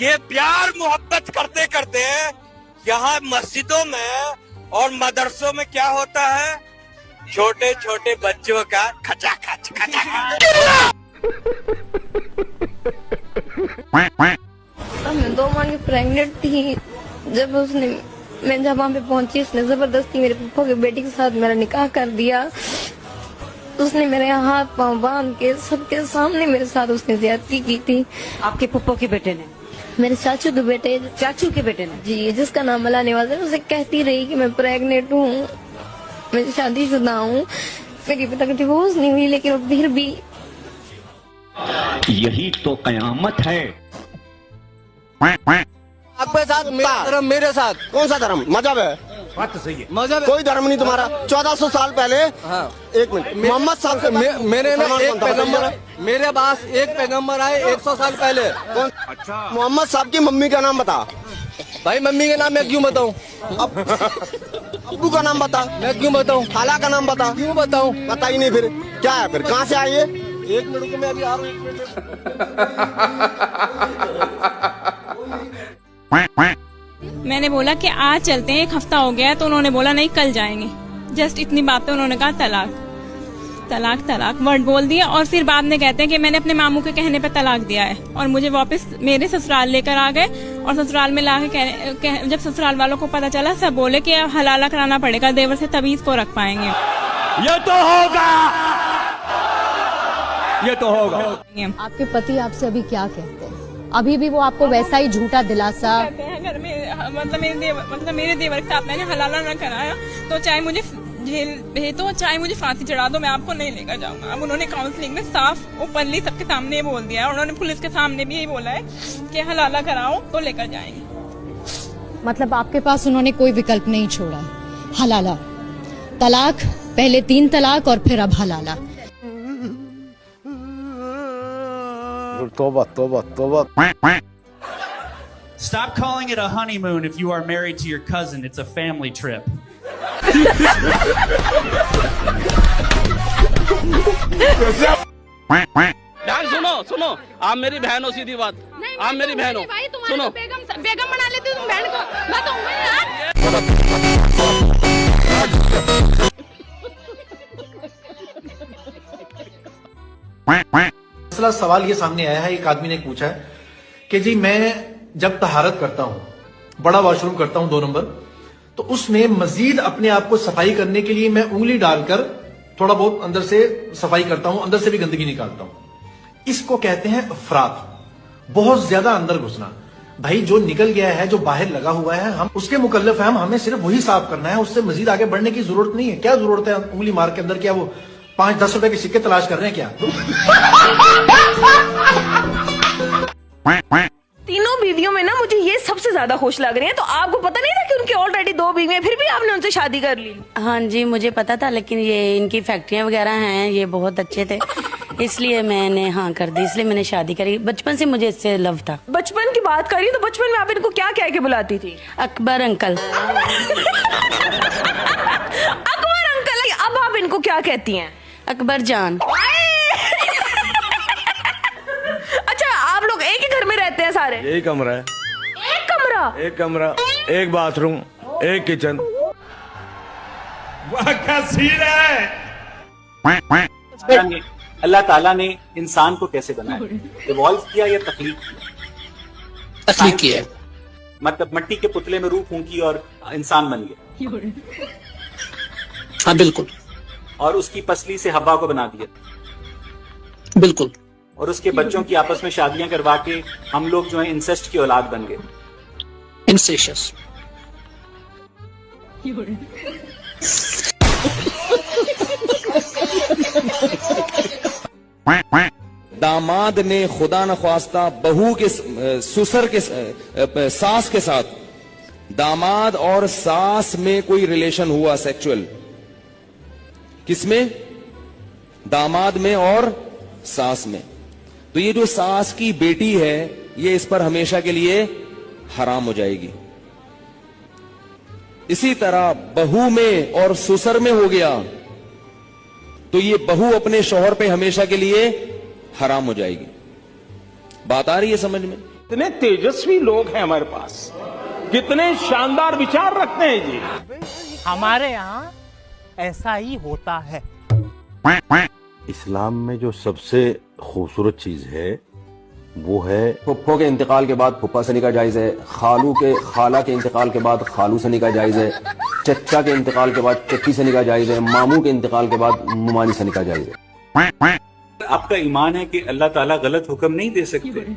ये प्यार मोहब्बत करते करते यहाँ मस्जिदों में और मदरसों में क्या होता है, छोटे छोटे बच्चों का खचाखच खचाखच। मैं 2 माह की प्रेग्नेंट थी जब मैं जब वहाँ पे पहुंची, उसने जबरदस्ती मेरे पप्पा की बेटी के साथ मेरा निकाह कर दिया। उसने मेरे हाथ पांव बांध के सबके सामने मेरे साथ उसने ज्यादती की थी। आपके पप्पो के बेटे ने? मेरे चाचू के बेटे। चाचू के बेटे ने? जी, जिसका नाम अल्लाह नवाज है। उसे कहती रही कि मैं प्रेग्नेंट हूँ, मैं शादीशुदा हूँ, मेरी अभी तक डिवोर्स नहीं हुई, लेकिन फिर भी। यही तो कयामत है। आपके साथ धर्म, मेरे साथ कौन सा धर्म? मजहब है, बात तो सही है। मजहब कोई धर्म नहीं तुम्हारा। 1400 साल पहले। हाँ। एक मिनट, मोहम्मद साहब से मेरे ना एक पैगंबर, मेरे पास एक पैगंबर आए 100 साल पहले। कौन? अच्छा। मोहम्मद साहब की मम्मी का नाम बता। भाई मम्मी का नाम मैं क्यों बताऊं? अब्बू का नाम बता। मैं क्यों बताऊं? खाला का नाम बता। क्यों बताऊं? बता ही नहीं, फिर क्या है? फिर कहाँ से आए ये? 1 मिनट को मैं अभी आ रहा हूँ। मैंने बोला कि आज चलते हैं, 1 हफ्ता हो गया है, तो उन्होंने बोला नहीं कल जाएंगे। जस्ट इतनी बात पे उन्होंने कहा तलाक तलाक तलाक वर्ड बोल दिया, और फिर बाद में कहते हैं कि मैंने अपने मामू के कहने पे तलाक दिया है, और मुझे वापस मेरे ससुराल लेकर आ गए। और ससुराल में लाके जब ससुराल वालों को पता चला, सब बोले कि अब हलाला कराना पड़ेगा देवर से, तभी इसको रख पाएंगे। ये तो होगा, ये तो होगा। आपके पति आपसे अभी क्या कहते हैं? अभी भी वो आपको वैसा ही झूठा दिलासा कहते हैं? घर में मतलब मेरे देवर के साथ मैंने हलाला ना कराया तो चाहे मुझे जेल भेज दो, चाहे मुझे फांसी चढ़ा दो, मैं आपको नहीं लेकर जाऊंगा। अब उन्होंने काउंसलिंग में साफ ओपनली सबके सामने बोल दिया है। उन्होंने पुलिस के सामने भी यही बोला है कि हलाला कराओ तो लेकर जाएंगे। मतलब आपके पास उन्होंने कोई विकल्प नहीं छोड़ा? हलाला, तलाक, पहले 3 तलाक और फिर अब हलाला। तौबा तौबा तौबा। Stop calling it a honeymoon if you are married to your cousin. It's a family trip. सुनो सुनो, आप मेरी बहन हो, सीधी बात। आप मेरी बहन हो, सुनो। बेगम बना लेती तुम बहन को, मैं तो मसला सवाल ये सामने आया है, एक आदमी ने पूछा है कि जी मैं जब तहारत करता हूँ, बड़ा वॉशरूम करता हूँ 2 नंबर, तो उसमें मजीद अपने आप को सफाई करने के लिए मैं उंगली डालकर थोड़ा बहुत अंदर से सफाई करता हूँ, अंदर से भी गंदगी निकालता हूँ। इसको कहते हैं अफरात, बहुत ज्यादा अंदर घुसना। भाई जो निकल गया है, जो बाहर लगा हुआ है, हम उसके मुकल्लफ है, हमें सिर्फ वही साफ करना है, उससे मजीद आगे बढ़ने की जरूरत नहीं है। क्या जरूरत है उंगली मार के अंदर? क्या वो 5-10 रुपए के सिक्के तलाश कर रहे हैं क्या? तीनों बीवियों में ना मुझे ये सबसे ज्यादा खुश लग रही है। तो आपको पता नहीं था कि उनकी ऑलरेडी 2 बीवियां, फिर भी आपने उनसे शादी कर ली? हाँ जी, मुझे पता था, लेकिन ये इनकी फैक्ट्रियां वगैरह हैं, ये बहुत अच्छे थे, इसलिए मैंने हाँ कर दी, इसलिए मैंने शादी करी। बचपन से मुझे इससे लव था। बचपन की बात करी तो बचपन में आप इनको क्या कह के बुलाती थी? अकबर अंकल। अकबर अंकल। अब आप इनको क्या कहती हैं? अकबर जान। अच्छा, आप लोग एक ही घर में रहते हैं सारे? यही कमरा है। एक कमरा? एक कमरा, एक बाथरूम, एक किचन। वाह क्या सीन है। अल्लाह ताला ने इंसान को कैसे बनाया? इवॉल्व किया या तख्लीक किया? मतलब मट्टी के पुतले में रूह फूंकी और इंसान बन गया। हाँ बिल्कुल। और उसकी पसली से हवा को बना दिया। बिल्कुल। और उसके बच्चों की आपस में शादियां करवा के हम लोग जो है इंसेस्ट की औलाद बन गए। इंसेशियस। दामाद ने खुदा न ख्वास्ता बहू के ससुर के सास के साथ, दामाद और सास में कोई रिलेशन हुआ सेक्सुअल, किसमें? दामाद में और सास में। तो ये जो सास की बेटी है, ये इस पर हमेशा के लिए हराम हो जाएगी। इसी तरह बहू में और ससुर में हो गया तो ये बहू अपने शौहर पे हमेशा के लिए हराम हो जाएगी। बात आ रही है समझ में? कितने तेजस्वी लोग हैं हमारे पास, कितने शानदार विचार रखते हैं जी। हमारे यहाँ ऐसा ही होता है। इस्लाम में जो सबसे खूबसूरत चीज है वो है फुफ्फो के इंतकाल के बाद फुफ्फा से निकाह जायज है, खाला के इंतकाल के बाद खालू से निकाह जायज है, चच्चा के इंतकाल के बाद चच्ची से निकाह जायज है, मामू के इंतकाल के बाद मुमानी से निकाह जायज है। आपका ईमान है कि अल्लाह ताला गलत हुक्म नहीं दे सकते?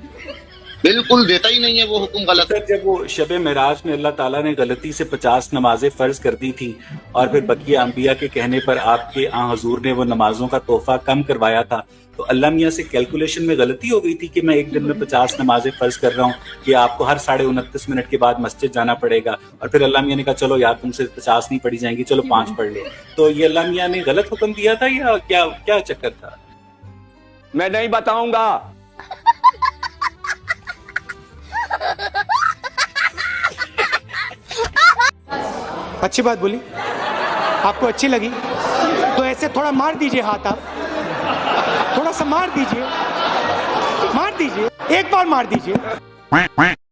बिल्कुल देता ही नहीं है वो हुक्म गलत। जब वो शब मेराज में अल्लाह ताला ने गलती से 50 नमाजें फर्ज कर दी थी और फिर बकिया अंबिया के कहने पर आपके हुजूर ने वो नमाजों का तोहफा कम करवाया था, तो अल्लाह मियाँ से कैलकुलेशन में गलती हो गई थी कि मैं एक दिन में 50 नमाजें फर्ज कर रहा हूँ कि आपको हर 29.5 मिनट के बाद मस्जिद जाना पड़ेगा, और फिर अल्लाह मियाँ ने कहा चलो यार तुमसे 50 नहीं पढ़ी जाएंगी, चलो 5 पढ़ लो। तो ये अल्लाह मियाँ ने गलत हुक्म दिया था या क्या चक्कर था? मैं नहीं बताऊंगा। अच्छी बात बोली, आपको अच्छी लगी तो ऐसे थोड़ा मार दीजिए हाथ, आप थोड़ा सा मार दीजिए, एक बार मार दीजिए।